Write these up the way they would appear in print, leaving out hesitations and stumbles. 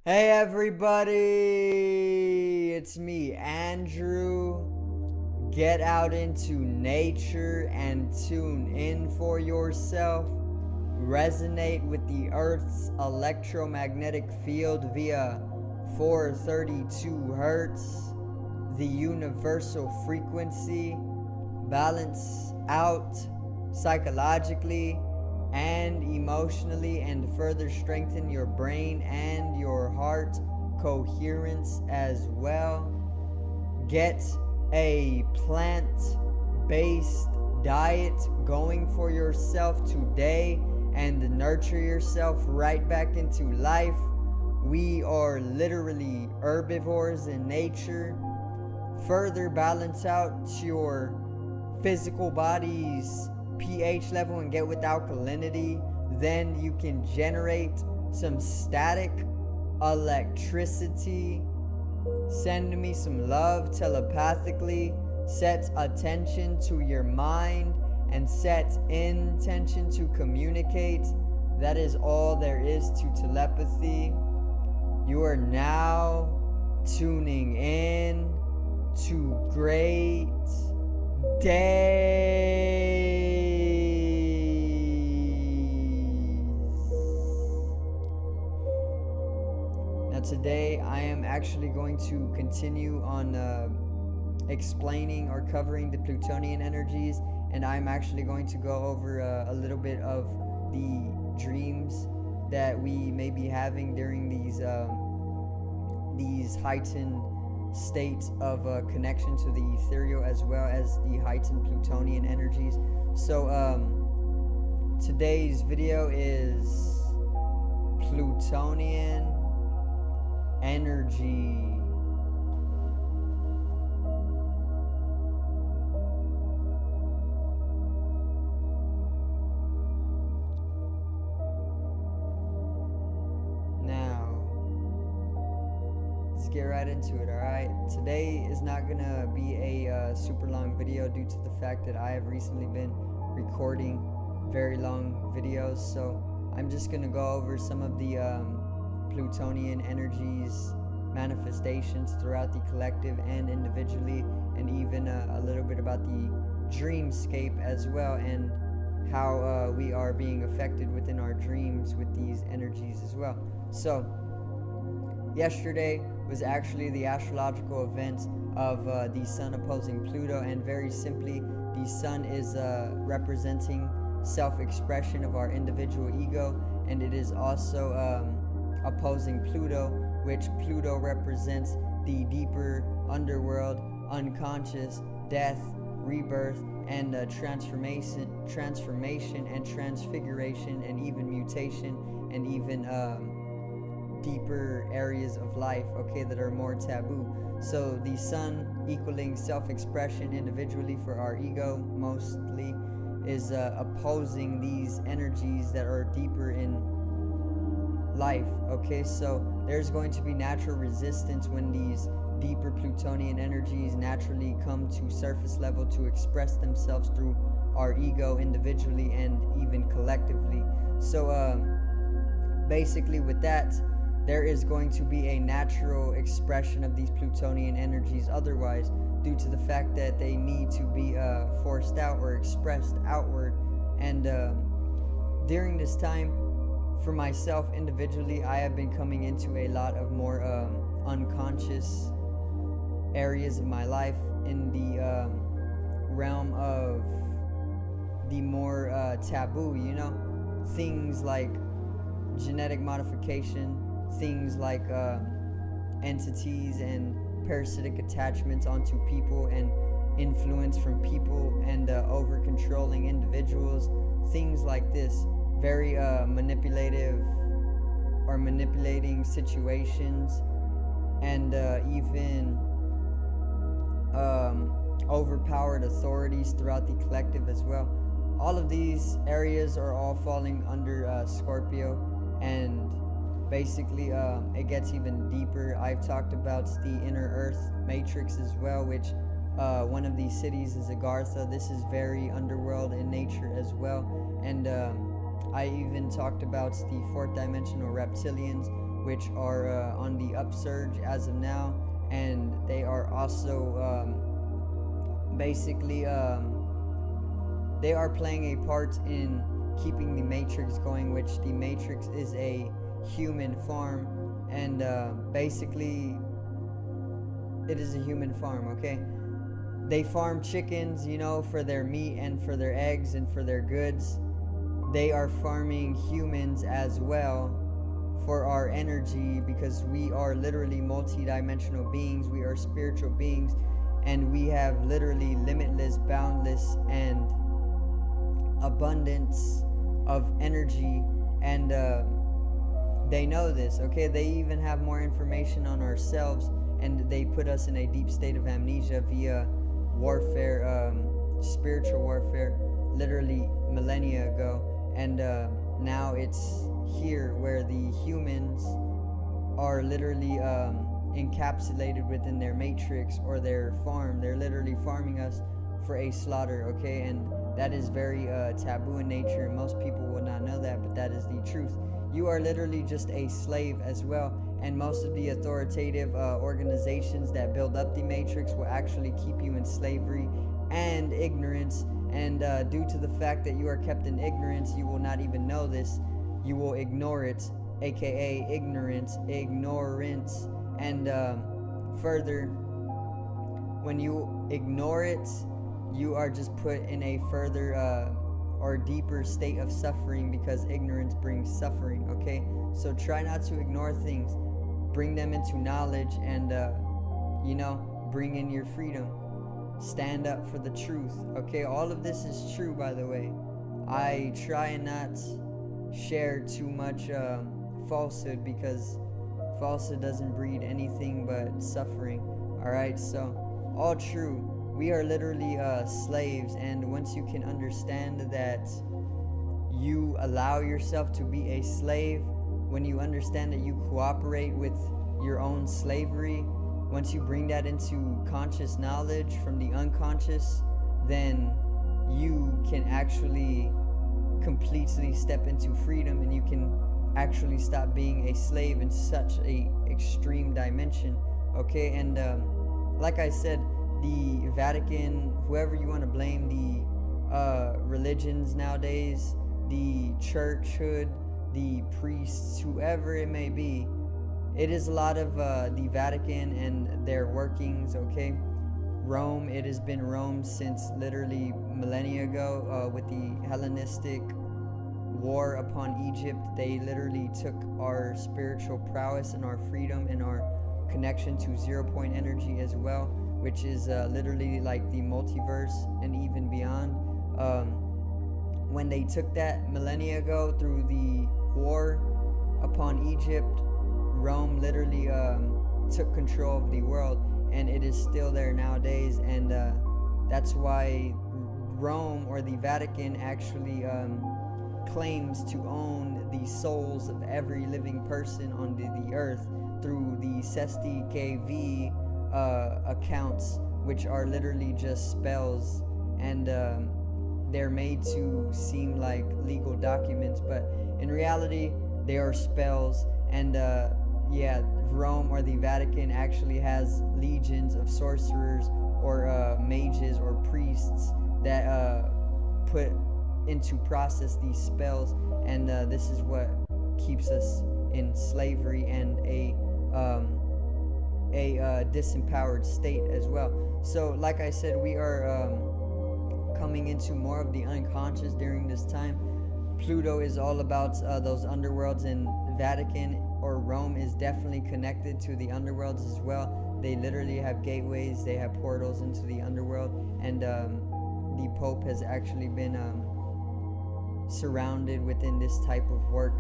Hey everybody, it's me, Andrew. Get out into nature and tune in for yourself. Resonate with the Earth's electromagnetic field via 432 Hertz, the universal frequency. Balance out psychologically and emotionally, and further strengthen your brain and your heart coherence as well. Get a plant-based diet going for yourself today and nurture yourself right back into life. We are literally herbivores in nature. Further balance out your physical body's pH level and get with alkalinity. Then you can generate some static electricity. Send me some love telepathically. Set attention to your mind and set intention to communicate. That is all there is to telepathy. You are now tuning in to great days. Now today I am actually going to continue on explaining or covering the Plutonian energies, and I'm actually going to go over a little bit of the dreams that we may be having during these heightened states of connection to the ethereal, as well as the heightened Plutonian energies. So today's video is Plutonian energy. Get right into it. Alright, today is not gonna be a super long video due to the fact that I have recently been recording very long videos, so I'm just gonna go over some of the Plutonian energies manifestations throughout the collective and individually, and even a little bit about the dreamscape as well, and how we are being affected within our dreams with these energies as well. So yesterday was actually the astrological event of the sun opposing Pluto, and very simply, the sun is representing self-expression of our individual ego, and it is also opposing Pluto, which Pluto represents the deeper underworld, unconscious, death, rebirth, and transformation and transfiguration, and even mutation, and even deeper areas of life, okay, that are more taboo. So the sun equaling self-expression individually for our ego mostly is opposing these energies that are deeper in life, okay. So there's going to be natural resistance when these deeper Plutonian energies naturally come to surface level to express themselves through our ego individually and even collectively. So basically with that, there is going to be a natural expression of these Plutonian energies otherwise, due to the fact that they need to be forced out or expressed outward. And during this time, for myself individually, I have been coming into a lot of more unconscious areas of my life in the realm of the more taboo, you know, things like genetic modification, things like entities and parasitic attachments onto people, and influence from people, and over controlling individuals, things like this. Very manipulative or manipulating situations, and even overpowered authorities throughout the collective as well. All of these areas are all falling under Scorpio, and basically it gets even deeper. I've talked about the inner earth matrix as well, which one of these cities is Agartha. This is very underworld in nature as well. And I even talked about the fourth dimensional reptilians, which are on the upsurge as of now, and they are also basically they are playing a part in keeping the Matrix going, which the Matrix is a human farm, and basically it is a human farm, okay? They farm chickens, you know, for their meat and for their eggs and for their goods. They are farming humans as well for our energy, because we are literally multi-dimensional beings. We are spiritual beings, and we have literally limitless, boundless, and abundance of energy, and they know this, okay? They even have more information on ourselves, and they put us in a deep state of amnesia via warfare, spiritual warfare, literally millennia ago, and now it's here where the humans are literally encapsulated within their matrix or their farm. They're literally farming us for a slaughter, okay? And that is very taboo in nature, and most people will not know that, but that is the truth. You are literally just a slave as well, and most of the authoritative organizations that build up the matrix will actually keep you in slavery and ignorance, and due to the fact that you are kept in ignorance, you will not even know this. You will ignore it, aka ignorance, and further, when you ignore it, you are just put in a further or deeper state of suffering, because ignorance brings suffering, okay? So try not to ignore things. Bring them into knowledge, and you know, bring in your freedom. Stand up for the truth, okay? All of this is true, by the way. I try and not share too much falsehood, because falsehood doesn't breed anything but suffering. Alright, so all true. We are literally slaves, and once you can understand that you allow yourself to be a slave, when you understand that you cooperate with your own slavery, once you bring that into conscious knowledge from the unconscious, then you can actually completely step into freedom, and you can actually stop being a slave in such a extreme dimension, okay? And like I said, the Vatican, whoever you want to blame, the religions nowadays, the churchhood, the priests, whoever it may be, it is a lot of the Vatican and their workings, okay? Rome, it has been Rome since literally millennia ago, with the Hellenistic war upon Egypt. They literally took our spiritual prowess and our freedom and our connection to 0 point energy as well, which is literally like the multiverse and even beyond. When they took that millennia ago through the war upon Egypt, Rome literally took control of the world, and it is still there nowadays, and that's why Rome, or the Vatican, actually claims to own the souls of every living person on the earth through the Sesti KV accounts, which are literally just spells, and they're made to seem like legal documents, but in reality they are spells. And yeah, Rome, or the Vatican, actually has legions of sorcerers or mages or priests that put into process these spells, and this is what keeps us in slavery and a disempowered state as well. So like I said, we are coming into more of the unconscious during this time. Pluto is all about those underworlds, and Vatican or Rome is definitely connected to the underworlds as well. They literally have gateways, they have portals into the underworld, and the Pope has actually been surrounded within this type of work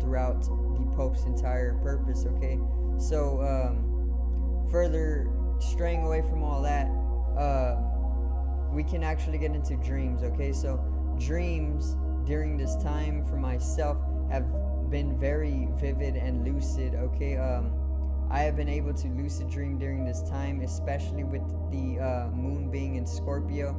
throughout the Pope's entire purpose, okay? So further straying away from all that, we can actually get into dreams, okay? So dreams during this time for myself have been very vivid and lucid, okay? I have been able to lucid dream during this time, especially with the moon being in Scorpio.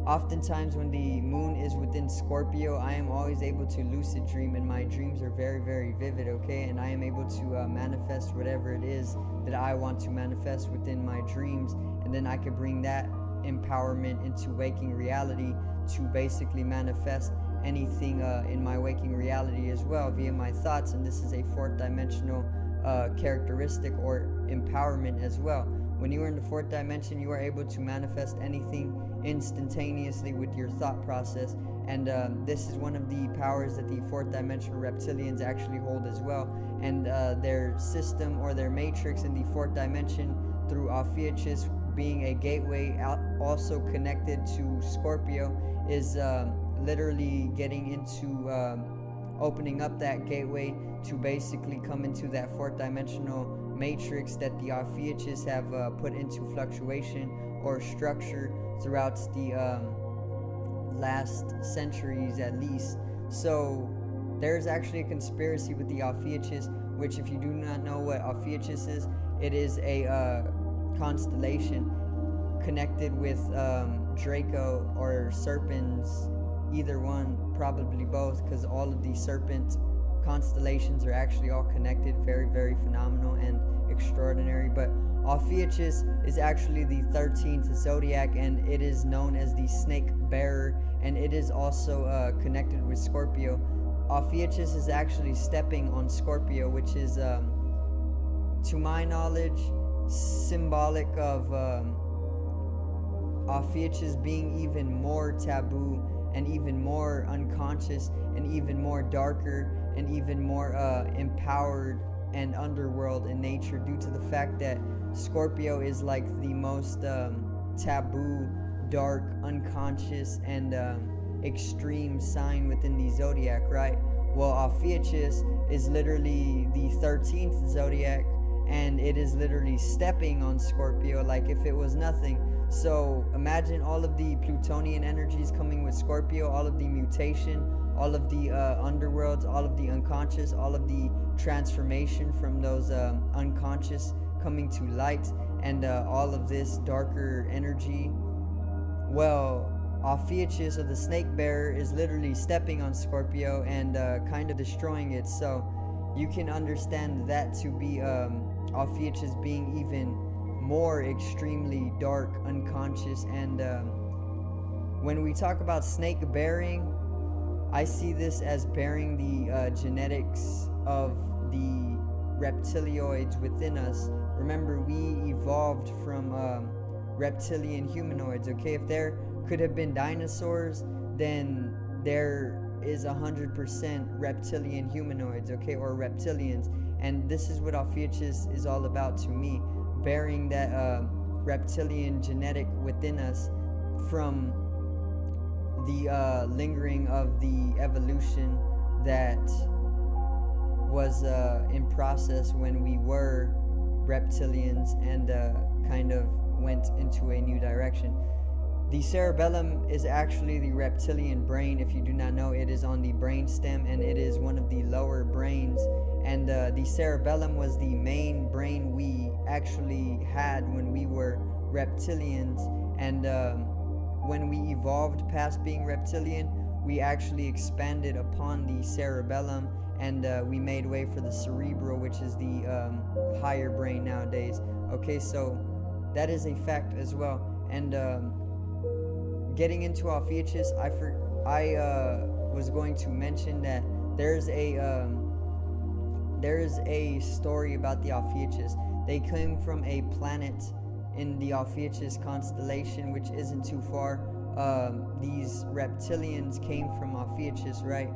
Oftentimes when the moon is within Scorpio, I am always able to lucid dream, and my dreams are very, very vivid, okay? And I am able to manifest whatever it is that I want to manifest within my dreams, and then I could bring that empowerment into waking reality to basically manifest anything in my waking reality as well via my thoughts. And this is a fourth dimensional characteristic or empowerment as well. When you are in the fourth dimension, you are able to manifest anything instantaneously with your thought process, and this is one of the powers that the fourth dimensional reptilians actually hold as well. And their system or their matrix in the fourth dimension through ophiuchus being a gateway also connected to Scorpio is literally getting into opening up that gateway to basically come into that fourth dimensional matrix that the ophiuchus have put into fluctuation or structure throughout the last centuries at least. So there's actually a conspiracy with the ophiuchus, which, if you do not know what ophiuchus is, it is a constellation connected with Draco or serpents, either one, probably both, because all of these serpent constellations are actually all connected. Very, very phenomenal and extraordinary. But ophiuchus is actually the 13th zodiac, and it is known as the snake bearer, and it is also connected with Scorpio. Ophiuchus is actually stepping on Scorpio, which is to my knowledge symbolic of ophiuchus being even more taboo and even more unconscious and even more darker and even more empowered and underworld in nature, due to the fact that Scorpio is like the most taboo, dark, unconscious, and extreme sign within the zodiac, right? Well, ophiuchus is literally the 13th zodiac, and it is literally stepping on Scorpio like if it was nothing. So imagine all of the Plutonian energies coming with Scorpio, all of the mutation, all of the underworlds, all of the unconscious, all of the transformation from those unconscious coming to light, and all of this darker energy. Well, ophiuchus, or the snake bearer, is literally stepping on Scorpio and kind of destroying it. So you can understand that to be ophiuchus being even more extremely dark, unconscious. And when we talk about snake bearing, I see this as bearing the genetics of the reptilioids within us. Remember, we evolved from reptilian humanoids, okay? If there could have been dinosaurs, then there is 100% reptilian humanoids, okay, or reptilians. And this is what ophiuchus is all about to me, bearing that reptilian genetic within us from the lingering of the evolution that was in process when we were reptilians and kind of went into a new direction. The cerebellum is actually the reptilian brain. If you do not know, it is on the brain stem, and it is one of the lower brains. And the cerebellum was the main brain we actually had when we were reptilians. And when we evolved past being reptilian, we actually expanded upon the cerebellum, and we made way for the cerebral, which is the higher brain nowadays. Okay, so that is a fact as well. And getting into ophiuchus, I was going to mention that there is a story about the ophiuchus. They came from a planet in the ophiuchus constellation, which isn't too far. These reptilians came from ophiuchus, right?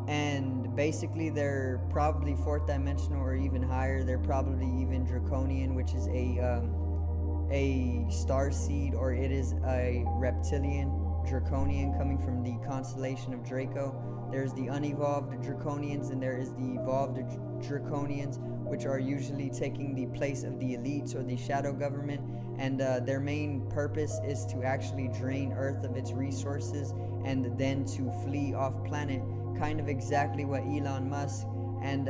And basically they're probably fourth dimensional or even higher. They're probably even draconian, which is a starseed, or it is a reptilian draconian coming from the constellation of Draco. There's the unevolved draconians, and there is the evolved draconians, which are usually taking the place of the elites or the shadow government, and their main purpose is to actually drain Earth of its resources and then to flee off planet, kind of exactly what Elon Musk and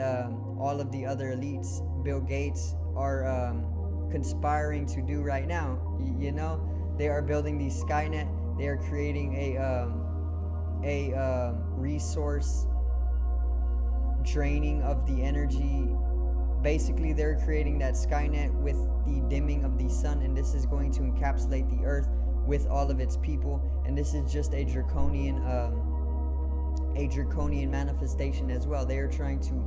all of the other elites, Bill Gates, are conspiring to do right now. You know, they are building the Skynet. They are creating a resource draining of the energy. Basically, they're creating that Skynet with the dimming of the sun, and this is going to encapsulate the earth with all of its people. And this is just a draconian manifestation as well. They are trying to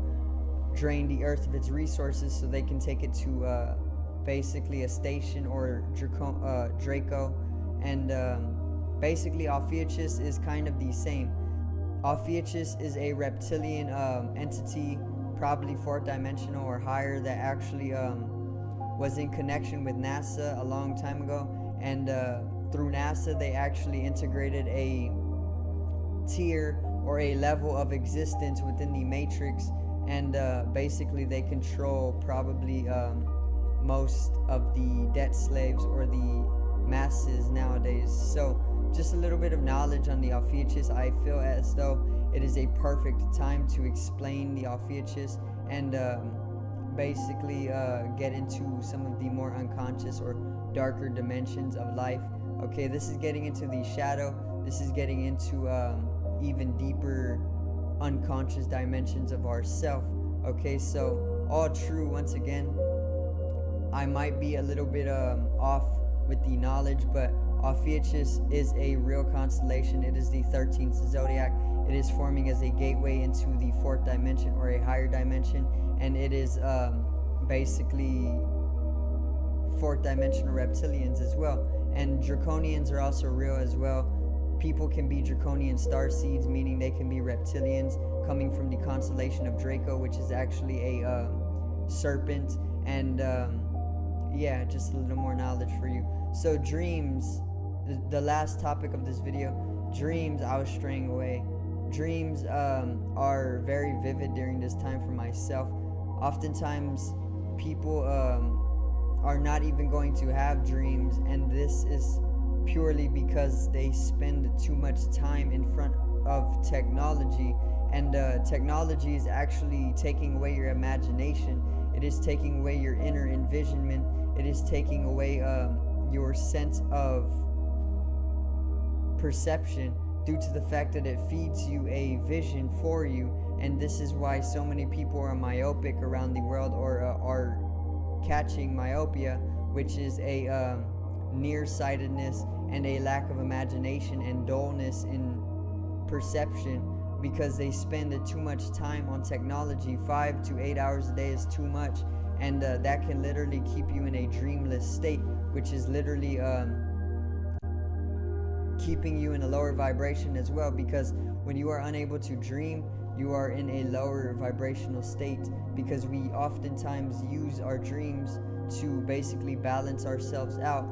drain the earth of its resources so they can take it to basically a station or Draco. And basically, ophiuchus is kind of the same. Ophiuchus is a reptilian entity, probably fourth dimensional or higher, that actually was in connection with NASA a long time ago. And through NASA, they actually integrated a tier or a level of existence within the matrix. And basically, they control probably most of the debt slaves or the masses nowadays. So just a little bit of knowledge on the ophiuchus. I feel as though it is a perfect time to explain the ophiuchus and basically get into some of the more unconscious or darker dimensions of life. Okay, this is getting into the shadow. This is getting into even deeper unconscious dimensions of ourself. Okay, so all true. Once again, I might be a little bit off with the knowledge, but Ophiuchus is a real constellation. It is the 13th zodiac. It is forming as a gateway into the 4th dimension or a higher dimension, and it is basically 4th dimensional reptilians as well. And draconians are also real as well. People can be draconian starseeds, meaning they can be reptilians coming from the constellation of Draco, which is actually a serpent. And yeah, just a little more knowledge for you. So dreams, the last topic of this video, dreams. I was straying away. Dreams are very vivid during this time for myself. Oftentimes people are not even going to have dreams, and this is purely because they spend too much time in front of technology. And technology is actually taking away your imagination. It is taking away your inner envisionment. It is taking away your sense of perception, due to the fact that it feeds you a vision for you. And this is why so many people are myopic around the world, or are catching myopia, which is a nearsightedness and a lack of imagination and dullness in perception, because they spend too much time on technology. 5 to 8 hours a day is too much, and that can literally keep you in a dreamless state, which is literally keeping you in a lower vibration as well, because when you are unable to dream, you are in a lower vibrational state, because we oftentimes use our dreams to basically balance ourselves out.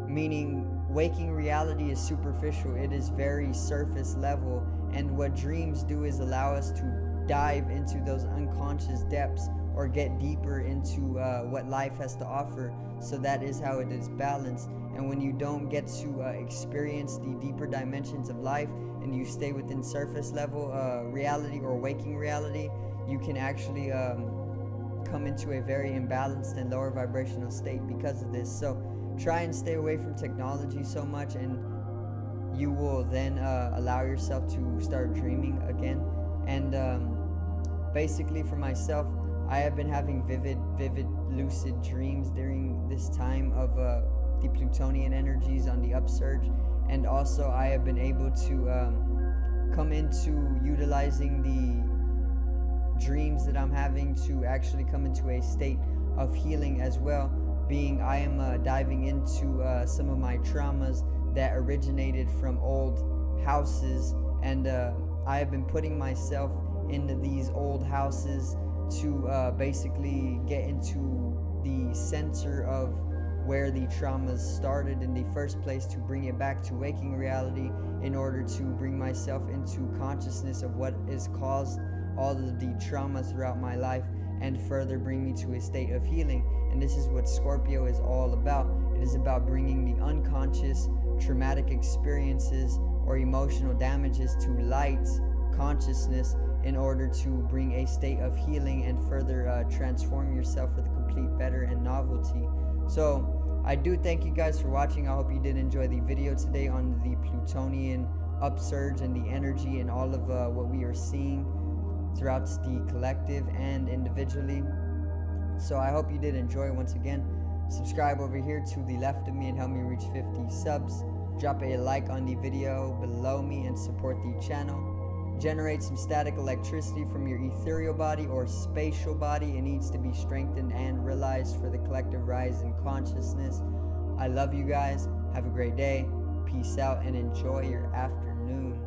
Meaning, waking reality is superficial. It is very surface level, and what dreams do is allow us to dive into those unconscious depths, or get deeper into what life has to offer. So that is how it is balanced. And when you don't get to experience the deeper dimensions of life, and you stay within surface level reality or waking reality, you can actually come into a very imbalanced and lower vibrational state because of this. So try and stay away from technology so much, and you will then allow yourself to start dreaming again. And basically for myself, I have been having vivid lucid dreams during this time of the Plutonian energies on the upsurge. And also I have been able to come into utilizing the dreams that I'm having to actually come into a state of healing as well, being I am diving into some of my traumas that originated from old houses. And I have been putting myself into these old houses to basically get into the center of where the traumas started in the first place, to bring it back to waking reality, in order to bring myself into consciousness of what has caused all of the trauma throughout my life, and further bring me to a state of healing. And this is what Scorpio is all about. It is about bringing the unconscious traumatic experiences or emotional damages to light consciousness, in order to bring a state of healing and further transform yourself for the complete better and novelty. So I do thank you guys for watching. I hope you did enjoy the video today on the Plutonian upsurge and the energy and all of what we are seeing throughout the collective and individually. So I hope you did enjoy. Once again, subscribe over here to the left of me and help me reach 50 subs. Drop a like on the video below me and support the channel. Generate some static electricity from your ethereal body or spatial body. It needs to be strengthened and realized for the collective rise in consciousness. I love you guys. Have a great day. Peace out and enjoy your afternoon.